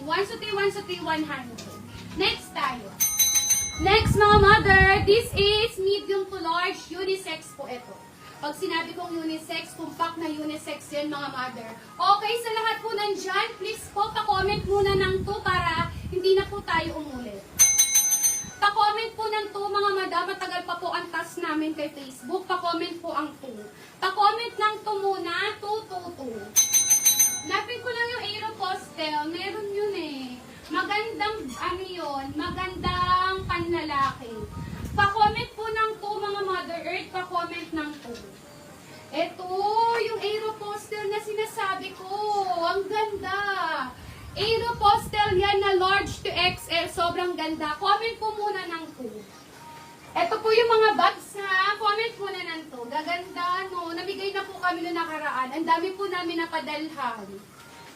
1 to 3, 1 to 3, 100. Next tayo. Next mga mother, this is medium to large, unisex po ito. Pag sinabi kong unisex, compact na unisex yan mga mother. Okay, sa lahat po nandyan, please po, pa-comment muna ng 2 para hindi na po tayo umulit. Pa-comment po ng 2 mga madam, matagal pa po ang task namin kay Facebook. Pa-comment po ang 2. Pa-comment ng 2 muna, 2. Napin ko lang yung Aeropostale, meron yun eh. Magandang, ano yun, magandang panlalaki. Pa-comment po ng 2 mga Mother Earth, pa-comment ng 2. Ito, yung Aeropostale na sinasabi ko, ang ganda. Aeropostale yan na large to XL, sobrang ganda. Comment po muna ng 2. Ito po yung mga bags ha, comment muna ng 2. Gaganda, no? Namigay na po kami noong nakaraan. Ang dami po namin napadalhan.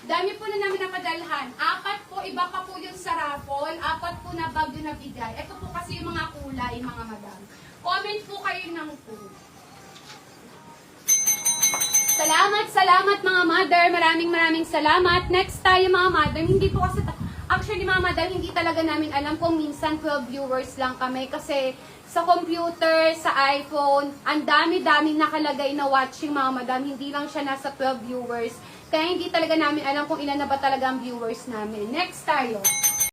Dami po na namin napadalhan. 4 po, iba pa po yung sa raffle. 4 po na bag yung nabigay. Ito po kasi yung mga kulay, mga madam. Comment po kayo ng 2. Salamat mga mother. Maraming salamat. Next tayo mga mother. Hindi po kasi, actually mga mother, hindi talaga namin alam kung minsan 12 viewers lang kami. Kasi sa computer, sa iPhone, ang dami-daming nakalagay na watching mga madam. Hindi lang siya nasa 12 viewers. Kaya hindi talaga namin alam kung ilan na ba talaga ang viewers namin. Next tayo.